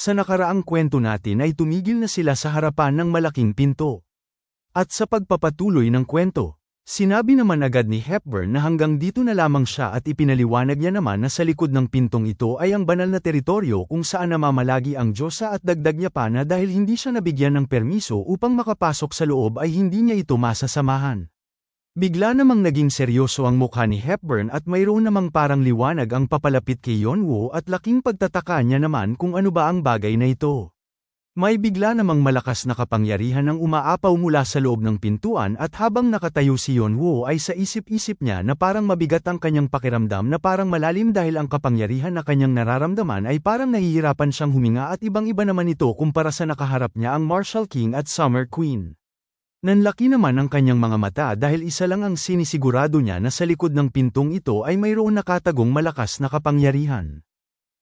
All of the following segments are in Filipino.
Sa nakaraang kwento natin ay tumigil na sila sa harapan ng malaking pinto. At sa pagpapatuloy ng kwento, sinabi naman agad ni Hepburn na hanggang dito na lamang siya at ipinaliwanag niya naman na sa likod ng pintong ito ay ang banal na teritoryo kung saan namamalagi ang Diyosa at dagdag niya pa na dahil hindi siya nabigyan ng permiso upang makapasok sa loob ay hindi niya ito masasamahan. Bigla namang naging seryoso ang mukha ni Hepburn at mayroon namang parang liwanag ang papalapit kay Yeonwoo at laking pagtataka niya naman kung ano ba ang bagay na ito. May bigla namang malakas na kapangyarihan ang umaapaw mula sa loob ng pintuan at habang nakatayo si Yeonwoo ay sa isip-isip niya na parang mabigat ang kanyang pakiramdam na parang malalim dahil ang kapangyarihan na kanyang nararamdaman ay parang nahihirapan siyang huminga at ibang-iba naman ito kumpara sa nakaharap niya ang Martial King at Summer Queen. Nanlaki naman ang kanyang mga mata dahil isa lang ang sinisigurado niya na sa likod ng pintong ito ay mayroon nakatagong malakas na kapangyarihan.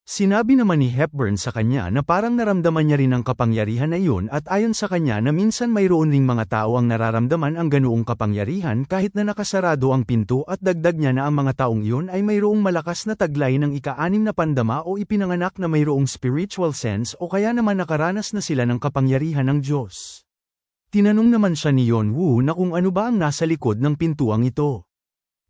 Sinabi naman ni Hepburn sa kanya na parang naramdaman niya rin ang kapangyarihan na iyon at ayon sa kanya na minsan mayroon ring mga tao ang nararamdaman ang ganoong kapangyarihan kahit na nakasarado ang pinto at dagdag niya na ang mga taong iyon ay mayroong malakas na taglay ng ika-6 na pandama o ipinanganak na mayroong spiritual sense o kaya naman nakaranas na sila ng kapangyarihan ng Diyos. Tinanong naman siya ni Yeonwoo na kung ano ba ang nasa likod ng pintuang ito.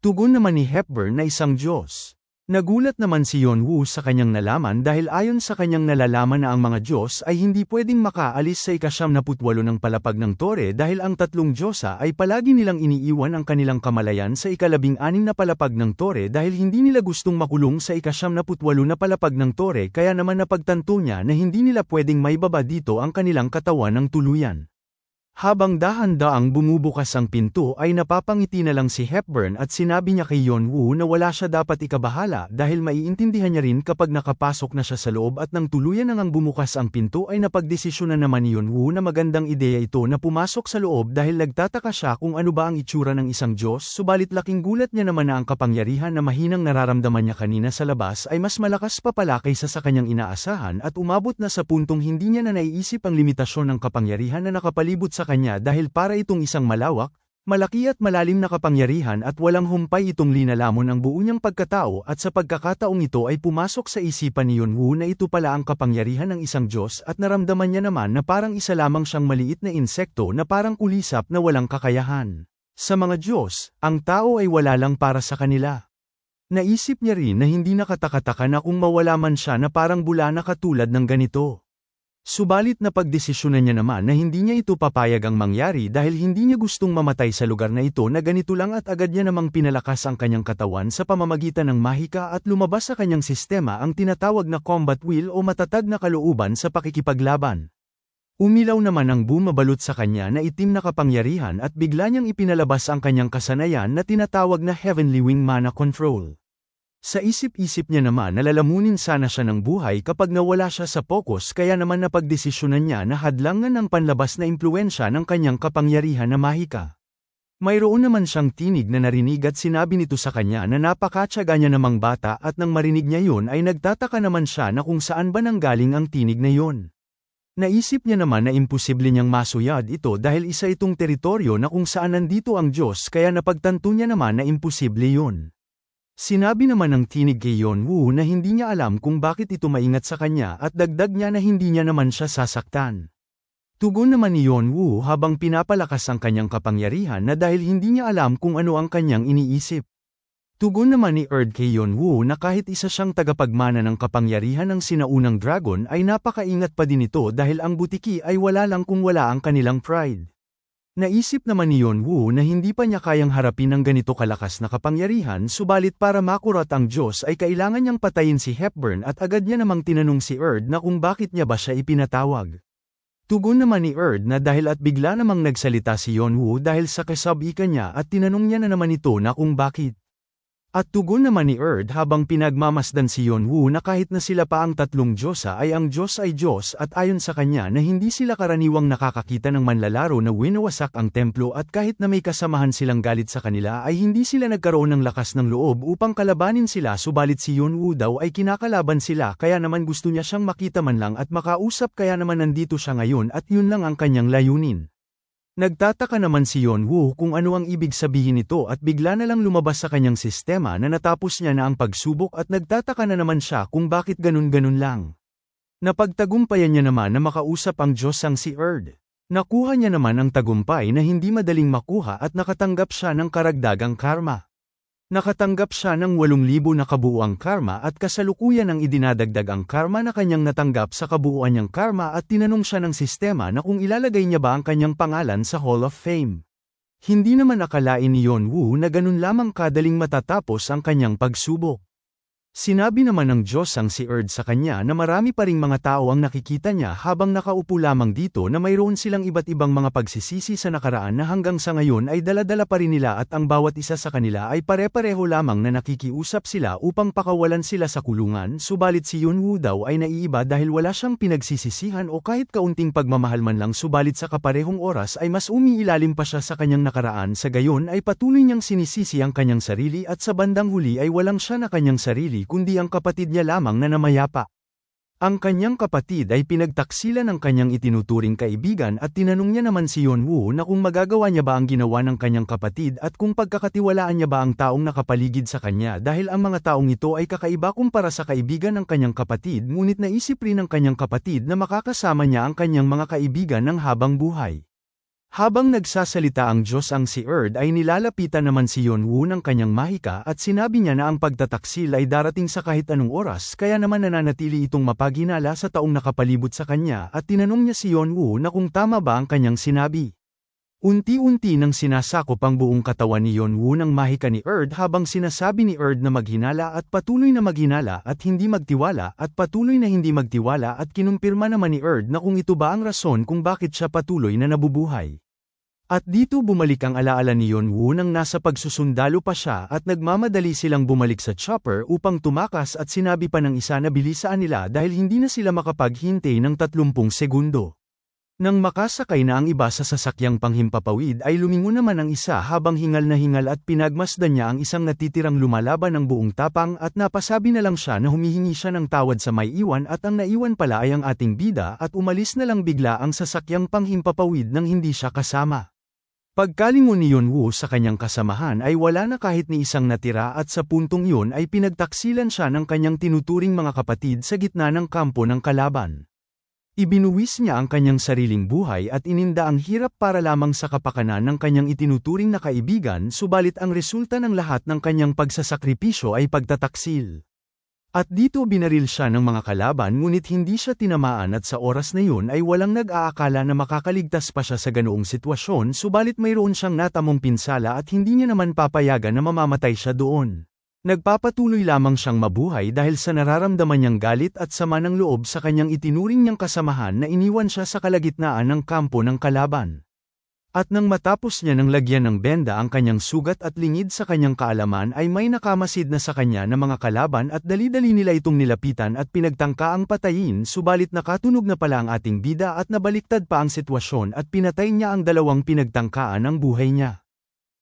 Tugon naman ni Hepburn na isang Diyos. Nagulat naman si Yeonwoo sa kanyang nalaman dahil ayon sa kanyang nalalaman na ang mga Diyos ay hindi pwedeng makaalis sa ika-78 ng palapag ng tore dahil ang tatlong Diyosa ay palagi nilang iniiwan ang kanilang kamalayan sa ika-16 na palapag ng tore dahil hindi nila gustong makulong sa ika-78 na palapag ng tore kaya naman napagtanto niya na hindi nila pwedeng maibaba dito ang kanilang katawan ng tuluyan. Habang dahan-daang bumubukas ang pinto ay napapangiti na lang si Hepburn at sinabi niya kay Yeonwoo na wala siya dapat ikabahala dahil maiintindihan niya rin kapag nakapasok na siya sa loob at nang tuluyan nang bumukas ang pinto ay napagdesisyonan naman ni Yeonwoo na magandang ideya ito na pumasok sa loob dahil nagtataka siya kung ano ba ang itsura ng isang Diyos subalit laking gulat niya naman na ang kapangyarihan na mahinang nararamdaman niya kanina sa labas ay mas malakas pa pala kaysa sa kanyang inaasahan at umabot na sa puntong hindi niya na naiisip ang limitasyon ng kapangyarihan na nakapalibot sa kanya dahil para itong isang malawak, malaki at malalim na kapangyarihan at walang humpay itong linalamon ang buo niyang pagkatao at sa pagkakataong ito ay pumasok sa isipan ni Yeonwoo na ito pala ang kapangyarihan ng isang Diyos at naramdaman niya naman na parang isa lamang siyang maliit na insekto na parang kulisap na walang kakayahan. Sa mga Diyos, ang tao ay wala lang para sa kanila. Naisip niya rin na hindi nakatakataka na kung mawala man siya na parang bula na katulad ng ganito. Subalit napagdesisyonan niya naman na hindi niya ito papayag ang mangyari dahil hindi niya gustong mamatay sa lugar na ito na ganito lang at agad niya namang pinalakas ang kanyang katawan sa pamamagitan ng mahika at lumabas sa kanyang sistema ang tinatawag na combat will o matatag na kalooban sa pakikipaglaban. Umilaw naman ang bumabalot sa kanya na itim na kapangyarihan at bigla niyang ipinalabas ang kanyang kasanayan na tinatawag na Heavenly Wing Mana Control. Sa isip-isip niya naman na lalamunin sana siya ng buhay kapag nawala siya sa focus kaya naman napagdesisyonan niya na hadlangan ang panlabas na impluwensya ng kanyang kapangyarihan na mahika. Mayroon naman siyang tinig na narinig at sinabi nito sa kanya na napakatyaga niya namang bata at nang marinig niya yun ay nagtataka naman siya na kung saan ba nanggaling ang tinig na yun. Naisip niya naman na imposible niyang masuyad ito dahil isa itong teritoryo na kung saan nandito ang Diyos kaya napagtanto niya naman na imposible yun. Sinabi naman ng tinig kay Yeonwoo na hindi niya alam kung bakit ito maingat sa kanya at dagdag niya na hindi niya naman siya sasaktan. Tugon naman ni Yeonwoo habang pinapalakas ang kanyang kapangyarihan na dahil hindi niya alam kung ano ang kanyang iniisip. Tugon naman ni Erd kay Yeonwoo na kahit isa siyang tagapagmana ng kapangyarihan ng sinaunang dragon ay napakaingat pa din ito dahil ang butiki ay wala lang kung wala ang kanilang pride. Naisip naman ni Yeonwoo na hindi pa niya kayang harapin ang ganito kalakas na kapangyarihan subalit para makurat ang Diyos ay kailangan niyang patayin si Hepburn at agad niya namang tinanong si Erd na kung bakit niya ba siya ipinatawag. Tugon naman ni Erd na dahil at bigla namang nagsalita si Yeonwoo dahil sa kasabikan niya at tinanong niya na naman ito na kung bakit. At tugon naman ni Erd habang pinagmamasdan si Yeonwoo na kahit na sila pa ang tatlong Diyosa ay ang Diyos ay Diyos at ayon sa kanya na hindi sila karaniwang nakakakita ng manlalaro na winawasak ang templo at kahit na may kasamahan silang galit sa kanila ay hindi sila nagkaroon ng lakas ng loob upang kalabanin sila subalit si Yeonwoo daw ay kinakalaban sila kaya naman gusto niya siyang makita man lang at makausap kaya naman nandito siya ngayon at yun lang ang kanyang layunin. Nagtataka naman si Yeonwoo kung ano ang ibig sabihin nito at bigla na lang lumabas sa kanyang sistema na natapos niya na ang pagsubok at nagtataka na naman siya kung bakit ganun-ganun lang. Napagtagumpayan niya naman na makausap ang Diyosang si Erd. Nakuha niya naman ang tagumpay na hindi madaling makuha at nakatanggap siya ng karagdagang karma. Nakatanggap siya ng 8,000 na kabuuang karma at kasalukuyan ang idinadagdag ang karma na kanyang natanggap sa kabuuan niyang karma at tinanong siya ng sistema na kung ilalagay niya ba ang kanyang pangalan sa Hall of Fame. Hindi naman akalain ni Yonwoo na ganun lamang kadaling matatapos ang kanyang pagsubok. Sinabi naman ng Diyosang si Erd sa kanya na marami pa ring mga tao ang nakikita niya habang nakaupo lamang dito na mayroon silang iba't ibang mga pagsisisi sa nakaraan na hanggang sa ngayon ay dala-dala pa rin nila at ang bawat isa sa kanila ay pare-pareho lamang na nakikiusap sila upang pakawalan sila sa kulungan, subalit si Yonwoo daw ay naiiba dahil wala siyang pinagsisisihan o kahit kaunting pagmamahal man lang, subalit sa kaparehong oras ay mas umiilalim pa siya sa kanyang nakaraan, sa gayon ay patuloy niyang sinisisi ang kanyang sarili at sa bandang huli ay walang siya na kanyang sarili kundi ang kapatid niya lamang na namayapa. Ang kanyang kapatid ay pinagtaksilan ng kanyang itinuturing kaibigan at tinanong niya naman si Yonwoo na kung magagawa niya ba ang ginawa ng kanyang kapatid at kung pagkakatiwalaan niya ba ang taong nakapaligid sa kanya dahil ang mga taong ito ay kakaiba kumpara sa kaibigan ng kanyang kapatid, ngunit naisip rin ng kanyang kapatid na makakasama niya ang kanyang mga kaibigan ng habang buhay. Habang nagsasalita ang Diyosang si Erd ay nilalapitan naman si Yonwoo ng kanyang mahika at sinabi niya na ang pagtataksil ay darating sa kahit anong oras, kaya naman nananatili itong mapaghinala sa taong nakapalibot sa kanya at tinanong niya si Yonwoo na kung tama ba ang kanyang sinabi. Unti-unti nang sinasakop ang buong katawan ni Yonwoo ng mahika ni Erd habang sinasabi ni Erd na maghinala at patuloy na maghinala at hindi magtiwala at patuloy na hindi magtiwala at kinumpirma naman ni Erd na kung ito ba ang rason kung bakit siya patuloy na nabubuhay. At dito bumalik ang alaala ni Yonwoo nang nasa pagsusundalo pa siya at nagmamadali silang bumalik sa chopper upang tumakas at sinabi pa ng isa na bilisaan nila dahil hindi na sila makapaghintay ng 30 segundo. Nang makasakay na ang iba sa sasakyang panghimpapawid ay lumingon naman ang isa habang hingal na hingal at pinagmasdan niya ang isang natitirang lumalaban ng buong tapang at napasabi na lang siya na humihingi siya ng tawad sa may iwan at ang naiwan pala ay ang ating bida at umalis na lang bigla ang sasakyang panghimpapawid nang hindi siya kasama. Pagkalingon ni Yonwoo sa kanyang kasamahan ay wala na kahit ni isang natira at sa puntong yun ay pinagtaksilan siya ng kanyang tinuturing mga kapatid sa gitna ng kampo ng kalaban. Ibinuwis niya ang kanyang sariling buhay at ininda ang hirap para lamang sa kapakanan ng kanyang itinuturing na kaibigan, subalit ang resulta ng lahat ng kanyang pagsasakripisyo ay pagtataksil. At dito binaril siya ng mga kalaban ngunit hindi siya tinamaan at sa oras na yun ay walang nag-aakala na makakaligtas pa siya sa ganoong sitwasyon, subalit mayroon siyang natamong pinsala at hindi niya naman papayagan na mamamatay siya doon. Nagpapatuloy lamang siyang mabuhay dahil sa nararamdaman niyang galit at sama ng loob sa kanyang itinuring niyang kasamahan na iniwan siya sa kalagitnaan ng kampo ng kalaban. At nang matapos niya ng lagyan ng benda ang kanyang sugat at lingid sa kanyang kaalaman ay may nakamasid na sa kanya na mga kalaban at dali-dali nila itong nilapitan at pinagtangka ang patayin, subalit nakatunog na pala ang ating bida at nabaliktad pa ang sitwasyon at pinatay niya ang dalawang pinagtangkaan ng buhay niya.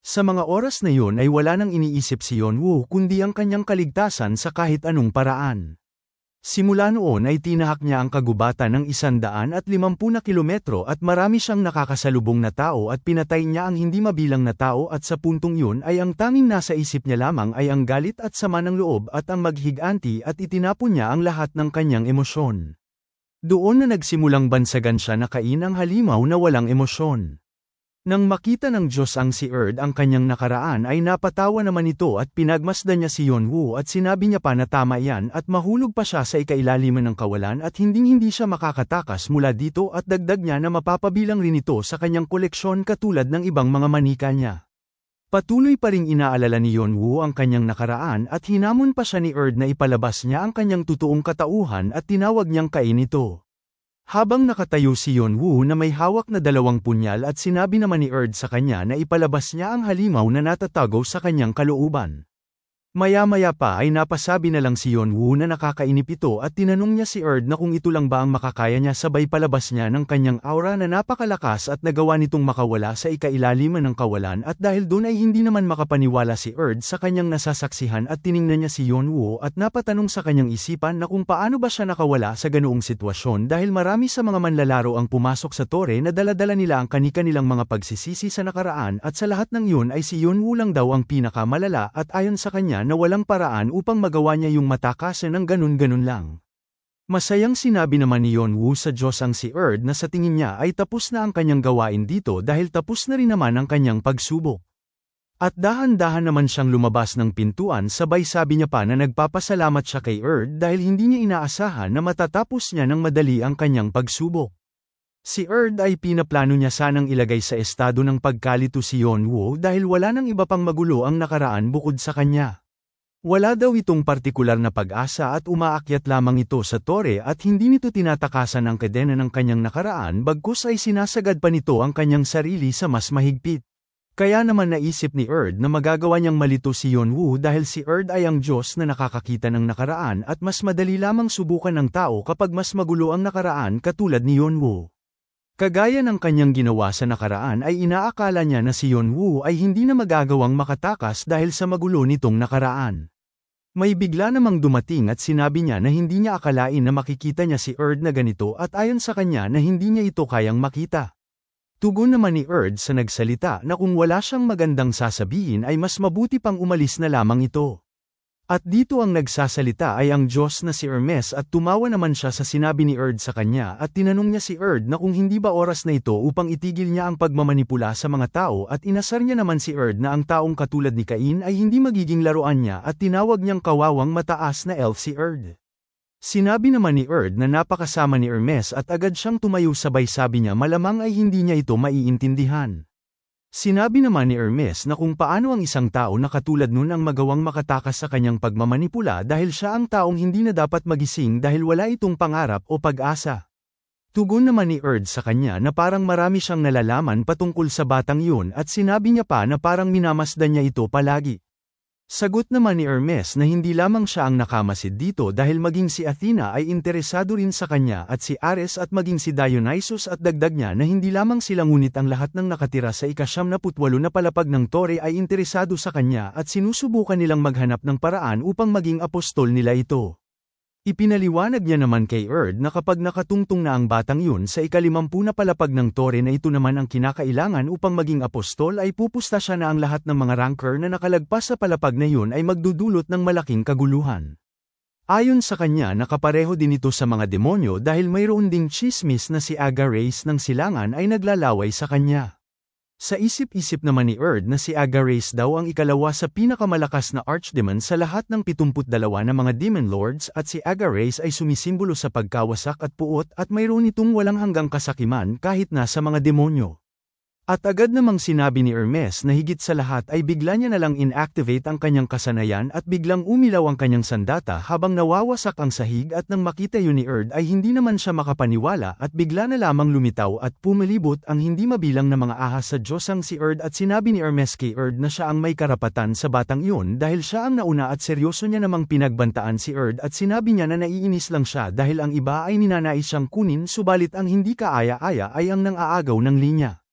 Sa mga oras na yun ay wala nang iniisip si Yonwoo kundi ang kanyang kaligtasan sa kahit anong paraan. Simula noon ay tinahak niya ang kagubatan ng 150 na kilometro at marami siyang nakakasalubong na tao at pinatay niya ang hindi mabilang na tao at sa puntong yun ay ang tanging nasa isip niya lamang ay ang galit at sama ng loob at ang maghiganti at itinapon niya ang lahat ng kanyang emosyon. Doon na nagsimulang bansagan siya na kain ang halimaw na walang emosyon. Nang makita ng Diyosang si Erd ang kanyang nakaraan ay napatawa naman ito at pinagmasdan niya si Yonwoo at sinabi niya pa na tama yan at mahulog pa siya sa ikailalim ng kawalan at hindi siya makakatakas mula dito at dagdag niya na mapapabilang rin ito sa kanyang koleksyon katulad ng ibang mga manika niya. Patuloy pa ring inaalala ni Yonwoo ang kanyang nakaraan at hinamon pa siya ni Erd na ipalabas niya ang kanyang totoong katauhan at tinawag niyang kain ito. Habang nakatayo si Yonwoo na may hawak na 2 punyal at sinabi naman ni Erd sa kanya na ipalabas niya ang halimaw na natatago sa kanyang kalooban. Maya-maya pa ay napasabi na lang si Yonwoo na nakakainip ito at tinanong niya si Erd na kung ito lang ba ang makakaya niya, sabay palabas niya ng kanyang aura na napakalakas at nagawa nitong makawala sa ikailalim ng kawalan at dahil doon ay hindi naman makapaniwala si Erd sa kanyang nasasaksihan at tiningnan niya si Yonwoo at napatanong sa kanyang isipan na kung paano ba siya nakawala sa ganoong sitwasyon dahil marami sa mga manlalaro ang pumasok sa tore na dala-dala nila ang kani-kanilang mga pagsisisi sa nakaraan at sa lahat ng yun ay si Yonwoo lang daw ang pinakamalala at ayon sa kanya na walang paraan upang magawa niya yung matakasan ng ganun-ganun lang. Masayang sinabi naman ni Yeonwoo sa Diyos ang si Erd na sa tingin niya ay tapos na ang kanyang gawain dito dahil tapos na rin naman ang kanyang pagsubok. At dahan-dahan naman siyang lumabas ng pintuan sabay sabi niya pa na nagpapasalamat siya kay Erd dahil hindi niya inaasahan na matatapos niya ng madali ang kanyang pagsubok. Si Erd ay pinaplano niya sanang ilagay sa estado ng pagkalito si Yeonwoo dahil wala nang iba pang magulo ang nakaraan bukod sa kanya. Wala daw itong partikular na pag-asa at umaakyat lamang ito sa tore at hindi nito tinatakasan ang kadena ng kanyang nakaraan bagkus ay sinasagad pa nito ang kanyang sarili sa mas mahigpit. Kaya naman naisip ni Erd na magagawa niyang malito si Yeonwoo dahil si Erd ay ang Diyos na nakakakita ng nakaraan at mas madali lamang subukan ng tao kapag mas magulo ang nakaraan katulad ni Yeonwoo. Kagaya ng kanyang ginawa sa nakaraan ay inaakala niya na si Yeonwoo ay hindi na magagawang makatakas dahil sa magulo nitong nakaraan. May bigla namang dumating at sinabi niya na hindi niya akalain na makikita niya si Erd na ganito at ayon sa kanya na hindi niya ito kayang makita. Tugon naman ni Erd sa nagsalita na kung wala siyang magandang sasabihin ay mas mabuti pang umalis na lamang ito. At dito ang nagsasalita ay ang Diyos na si Hermes at tumawa naman siya sa sinabi ni Erd sa kanya at tinanong niya si Erd na kung hindi ba oras na ito upang itigil niya ang pagmamanipula sa mga tao at inasar niya naman si Erd na ang taong katulad ni Cain ay hindi magiging laruan niya at tinawag niyang kawawang mataas na elf si Erd. Sinabi naman ni Erd na napakasama ni Hermes at agad siyang tumayo sabay sabi niya malamang ay hindi niya ito maiintindihan. Sinabi naman ni Hermes na kung paano ang isang tao na katulad nun ang magawang makatakas sa kanyang pagmamanipula dahil siya ang taong hindi na dapat magising dahil wala itong pangarap o pag-asa. Tugon naman ni Erd sa kanya na parang marami siyang nalalaman patungkol sa batang yun at sinabi niya pa na parang minamasdan niya ito palagi. Sagot naman ni Hermes na hindi lamang siya ang nakamasid dito dahil maging si Athena ay interesado rin sa kanya at si Ares at maging si Dionysus at dagdag niya na hindi lamang sila ngunit ang lahat ng nakatira sa ika-78 na palapag ng tore ay interesado sa kanya at sinusubukan nilang maghanap ng paraan upang maging apostol nila ito. Ipinaliwanag niya naman kay Erd na kapag nakatungtong na ang batang yun sa ika-50 na palapag ng tore na ito naman ang kinakailangan upang maging apostol ay pupusta siya na ang lahat ng mga ranker na nakalagpas sa palapag na yun ay magdudulot ng malaking kaguluhan. Ayon sa kanya nakapareho din ito sa mga demonyo dahil mayroon ding chismis na si Agares ng silangan ay naglalaway sa kanya. Sa isip-isip naman ni Erd na si Agares daw ang ikalawa sa pinakamalakas na archdemon sa lahat ng 72 na mga demon lords at si Agares ay sumisimbolo sa pagkawasak at puot at mayroon itong walang hanggang kasakiman kahit na sa mga demonyo. At agad namang sinabi ni Hermes na higit sa lahat ay bigla niya nalang inactivate ang kanyang kasanayan at biglang umilaw ang kanyang sandata habang nawawasak ang sahig at nang makita yun ni Erd ay hindi naman siya makapaniwala at bigla na lamang lumitaw at pumilibot ang hindi mabilang na mga ahas sa Diyosang si Erd at sinabi ni Hermes kay Erd na siya ang may karapatan sa batang yun dahil siya ang nauna at seryoso niya namang pinagbantaan si Erd at sinabi niya na naiinis lang siya dahil ang iba ay ninanais siyang kunin subalit ang hindi kaaya-aya ay ang nang-aagaw ng linya.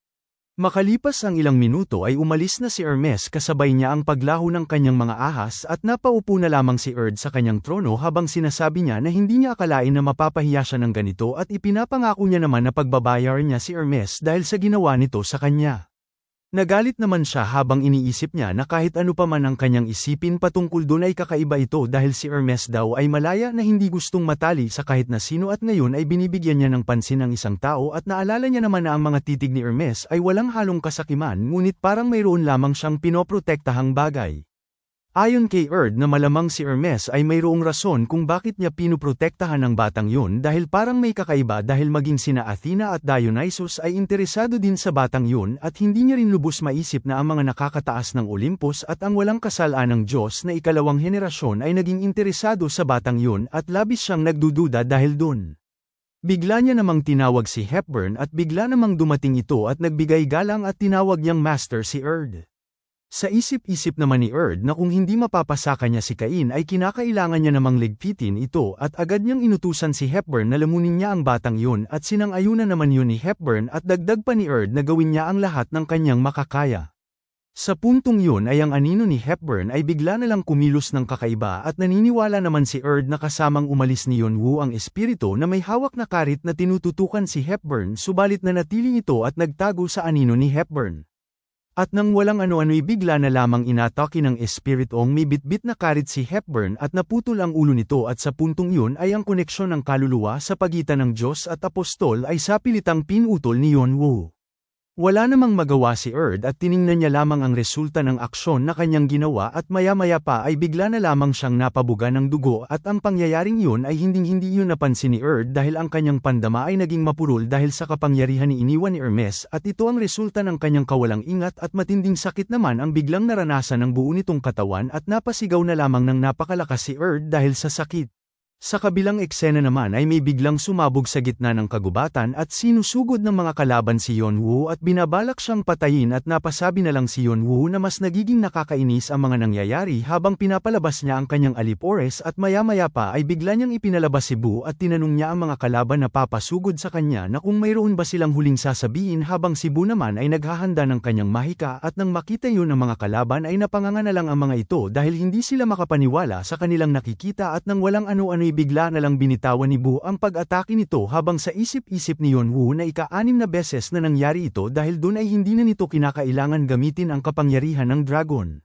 Makalipas ang ilang minuto ay umalis na si Hermes kasabay niya ang paglaho ng kanyang mga ahas at napaupo na lamang si Erd sa kanyang trono habang sinasabi niya na hindi niya akalain na mapapahiya siya ng ganito at ipinapangako niya naman na pagbabayar niya si Hermes dahil sa ginawa nito sa kanya. Nagalit naman siya habang iniisip niya na kahit ano pa man ang kanyang isipin patungkol doon ay kakaiba ito dahil si Hermes daw ay malaya na hindi gustong matali sa kahit na sino at ngayon ay binibigyan niya ng pansin ang isang tao at naalala niya naman na ang mga titig ni Hermes ay walang halong kasakiman ngunit parang mayroon lamang siyang pinoprotektahang bagay. Ayon kay Erd na malamang si Hermes ay mayroong rason kung bakit niya pinuprotektahan ang batang yun dahil parang may kakaiba dahil maging sina Athena at Dionysus ay interesado din sa batang yun at hindi niya rin lubos maisip na ang mga nakakataas ng Olympus at ang walang kasalanang Diyos na ikalawang henerasyon ay naging interesado sa batang yun at labis siyang nagdududa dahil dun. Bigla niya namang tinawag si Hepburn at bigla namang dumating ito at nagbigay galang at tinawag niyang master si Erd. Sa isip-isip naman ni Erd na kung hindi mapapasaka niya si Cain ay kinakailangan niya namang ligpitin ito at agad niyang inutusan si Hepburn na lamunin niya ang batang yun at sinang-ayunan naman yun ni Hepburn at dagdag pa ni Erd na gawin niya ang lahat ng kanyang makakaya. Sa puntong yun ay ang anino ni Hepburn ay bigla na lang kumilos ng kakaiba at naniniwala naman si Erd na kasamang umalis ni Yeonwoo ang espiritu na may hawak na karit na tinututukan si Hepburn subalit nanatili ito at nagtago sa anino ni Hepburn. At nang walang ano-ano'y bigla na lamang inatake ng espiritong may bitbit na karit si Hepburn at naputol ang ulo nito at sa puntong yun ay ang koneksyon ng kaluluwa sa pagitan ng Diyos at Apostol ay sapilitang pinutol ni Yonwoo. Wala namang magawa si Erd at tiningnan niya lamang ang resulta ng aksyon na kanyang ginawa at maya-maya pa ay bigla na lamang siyang napabuga ng dugo at ang pangyayaring yun ay hinding-hindi yun napansin ni Erd dahil ang kanyang pandama ay naging mapurol dahil sa kapangyarihan ni iniwan ni Hermes at ito ang resulta ng kanyang kawalang ingat at matinding sakit naman ang biglang naranasan ng buo nitong katawan at napasigaw na lamang ng napakalakas si Erd dahil sa sakit. Sa kabilang eksena naman ay may biglang sumabog sa gitna ng kagubatan at sinusugod ng mga kalaban si Yonwoo at binabalak siyang patayin at napasabi na lang si Yonwoo na mas nagiging nakakainis ang mga nangyayari habang pinapalabas niya ang kanyang alipores at maya-maya pa ay bigla niyang ipinalabas si Bu at tinanong niya ang mga kalaban na papasugod sa kanya na kung mayroon ba silang huling sasabihin habang si Bu naman ay naghahanda ng kanyang mahika at nang makita yun ng mga kalaban ay napanganga na lang ang mga ito dahil hindi sila makapaniwala sa kanilang nakikita at nang walang ano-ano'y bigla na lang binitawan ni Bu ang pag-atake nito habang sa isip-isip ni Yonwoo na ika-6 na beses na nangyari ito dahil doon ay hindi na nito kinakailangan gamitin ang kapangyarihan ng dragon.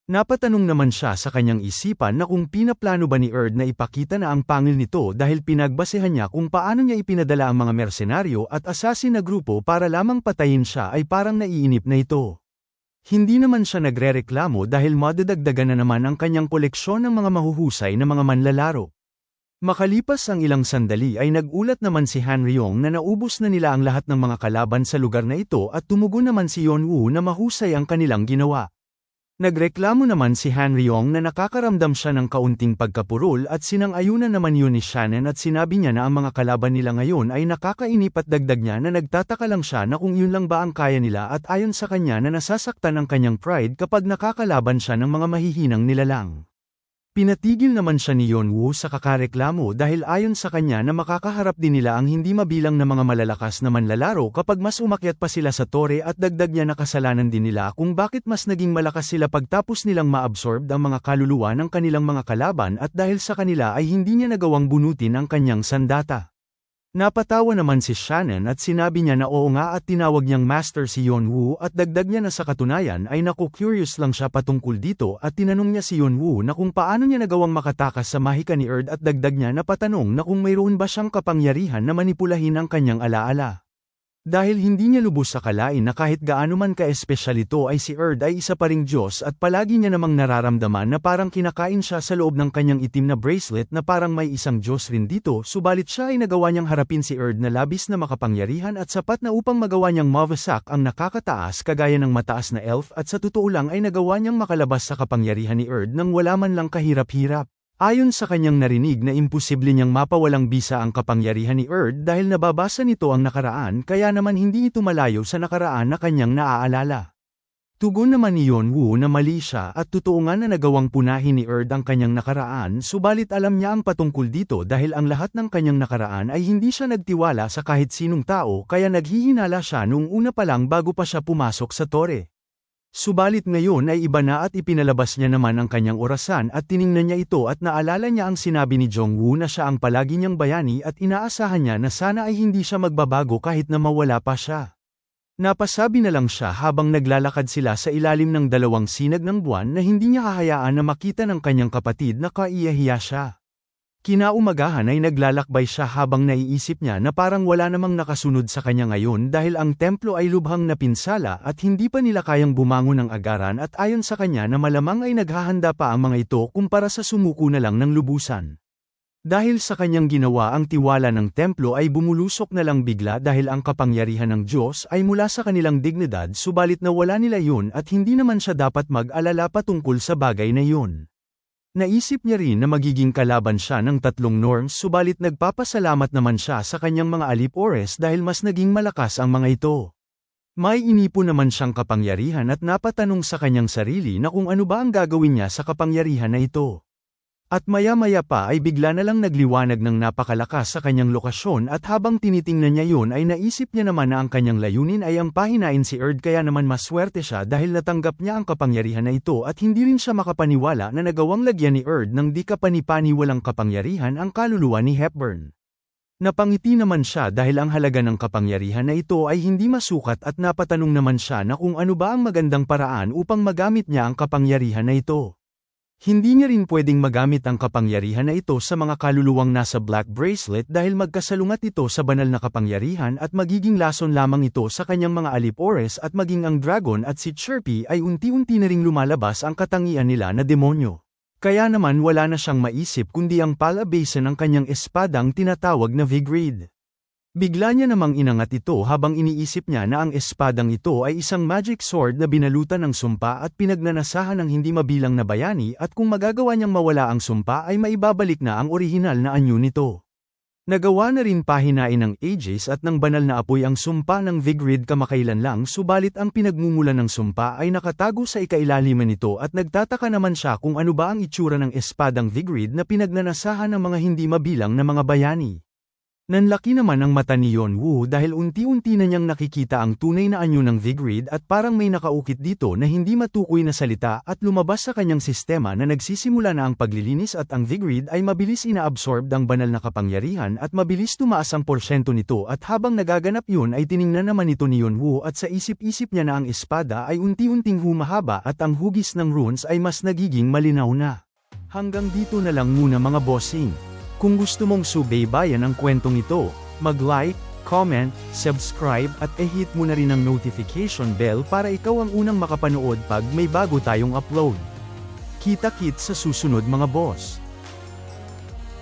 Napatanong naman siya sa kanyang isipan na kung pinaplano ba ni Erd na ipakita na ang pangil nito dahil pinagbasehan niya kung paano niya ipinadala ang mga mersenaryo at assassin na grupo para lamang patayin siya ay parang naiinip na ito. Hindi naman siya nagrereklamo dahil madadagdagan na naman ang kanyang koleksyon ng mga mahuhusay na mga manlalaro. Makalipas ang ilang sandali ay nagulat naman si Han Ryong na naubos na nila ang lahat ng mga kalaban sa lugar na ito at tumugon naman si Yonwoo na mahusay ang kanilang ginawa. Nagreklamo naman si Han Ryong na nakakaramdam siya ng kaunting pagkapurol at sinang-ayunan naman yun ni Shannon at sinabi niya na ang mga kalaban nila ngayon ay nakakainip at dagdag niya na nagtataka lang siya na kung yun lang ba ang kaya nila at ayon sa kanya na nasasaktan ang kanyang pride kapag nakakalaban siya ng mga mahihinang nilalang. Pinatigil naman siya ni Yonwoo sa kakareklamo dahil ayon sa kanya na makakaharap din nila ang hindi mabilang na mga malalakas na manlalaro kapag mas umakyat pa sila sa tore at dagdag niya na kasalanan din nila kung bakit mas naging malakas sila pagtapos nilang ma-absorb ang mga kaluluwa ng kanilang mga kalaban at dahil sa kanila ay hindi niya nagawang bunutin ang kanyang sandata. Napatawa naman si Shannon at sinabi niya na oo nga at tinawag niyang master si Yonwoo at dagdag niya na sa katunayan ay naku-curious lang siya patungkol dito at tinanong niya si Yonwoo na kung paano niya nagawang makatakas sa mahika ni Erd at dagdag niya na patanong na kung mayroon ba siyang kapangyarihan na manipulahin ang kanyang alaala. Dahil hindi niya lubos akalain na kahit gaano man ka-espesyal ito ay si Erd ay isa pa ring Diyos at palagi niya namang nararamdaman na parang kinakain siya sa loob ng kanyang itim na bracelet na parang may isang Diyos rin dito subalit siya ay nagawa niyang harapin si Erd na labis na makapangyarihan at sapat na upang magawa niyang mawasak ang nakakataas kagaya ng mataas na elf at sa totoo lang ay nagawa niyang makalabas sa kapangyarihan ni Erd nang wala man lang kahirap-hirap. Ayon sa kanyang narinig na imposible niyang mapawalang bisa ang kapangyarihan ni Erd dahil nababasa nito ang nakaraan kaya naman hindi ito malayo sa nakaraan na kanyang naaalala. Tugon naman ni Yonwoo na mali siya at totoo nga na nagawang punahin ni Erd ang kanyang nakaraan subalit alam niya ang patungkol dito dahil ang lahat ng kanyang nakaraan ay hindi siya nagtiwala sa kahit sinong tao kaya naghihinala siya noong una pa lang bago pa siya pumasok sa tore. Subalit ngayon ay iba na at ipinalabas niya naman ang kanyang orasan at tiningnan niya ito at naalala niya ang sinabi ni Jongwoo na siya ang palagi niyang bayani at inaasahan niya na sana ay hindi siya magbabago kahit na mawala pa siya. Napasabi na lang siya habang naglalakad sila sa ilalim ng 2 sinag ng buwan na hindi niya hahayaan na makita ng kanyang kapatid na kaiyahiya siya. Kinaumagahan ay naglalakbay siya habang naiisip niya na parang wala namang nakasunod sa kanya ngayon dahil ang templo ay lubhang napinsala at hindi pa nila kayang bumangon ng agaran at ayon sa kanya na malamang ay naghahanda pa ang mga ito kumpara sa sumuko na lang ng lubusan. Dahil sa kanyang ginawa ang tiwala ng templo ay bumulusok na lang bigla dahil ang kapangyarihan ng Diyos ay mula sa kanilang dignidad subalit nawala nila yun at hindi naman siya dapat mag-alala patungkol sa bagay na yun. Naisip niya rin na magiging kalaban siya ng 3 norms subalit nagpapasalamat naman siya sa kanyang mga alipores dahil mas naging malakas ang mga ito. May inipon naman siyang kapangyarihan at napatanong sa kanyang sarili na kung ano ba ang gagawin niya sa kapangyarihan na ito. At maya-maya pa ay bigla na lang nagliwanag ng napakalakas sa kanyang lokasyon at habang tinitingnan niya yun ay naisip niya naman na ang kanyang layunin ay ang pahinain si Erd kaya naman maswerte siya dahil natanggap niya ang kapangyarihan na ito at hindi rin siya makapaniwala na nagawang lagyan ni Erd ng di kapanipani walang kapangyarihan ang kaluluwa ni Hepburn. Napangiti naman siya dahil ang halaga ng kapangyarihan na ito ay hindi masukat at napatanong naman siya na kung ano ba ang magandang paraan upang magamit niya ang kapangyarihan na ito. Hindi niya rin pwedeng magamit ang kapangyarihan na ito sa mga kaluluwang nasa Black Bracelet dahil magkasalungat ito sa banal na kapangyarihan at magiging lason lamang ito sa kanyang mga alipores at maging ang dragon at si Chirpy ay unti-unti na ring lumalabas ang katangian nila na demonyo. Kaya naman wala na siyang maisip kundi ang palabasan ng kanyang espadang tinatawag na Vigrid. Bigla niya namang inangat ito habang iniisip niya na ang espadang ito ay isang magic sword na binalutan ng sumpa at pinagnanasahan ng hindi mabilang na bayani at kung magagawa niyang mawala ang sumpa ay maibabalik na ang orihinal na anyo nito. Nagawa na rin pahinain ng Aegis at ng banal na apoy ang sumpa ng Vigrid kamakailan lang subalit ang pinagmumulan ng sumpa ay nakatago sa ikailaliman nito at nagtataka naman siya kung ano ba ang itsura ng espadang Vigrid na pinagnanasahan ng mga hindi mabilang na mga bayani. Nanlaki naman ang mata ni Yonwoo dahil unti-unti na niyang nakikita ang tunay na anyo ng Vigrid at parang may nakaukit dito na hindi matukoy na salita at lumabas sa kanyang sistema na nagsisimula na ang paglilinis at ang Vigrid ay mabilis inaabsorb ang banal na kapangyarihan at mabilis tumaas ang porsyento nito at habang nagaganap yun ay tiningnan naman ito ni Yonwoo at sa isip-isip niya na ang espada ay unti-unting humahaba at ang hugis ng runes ay mas nagiging malinaw na. Hanggang dito na lang muna mga bossing. Kung gusto mong subaybayan ang kwentong ito, mag-like, comment, subscribe at i-hit mo na rin ang notification bell para ikaw ang unang makapanood pag may bago tayong upload. Kita-kits sa susunod mga boss.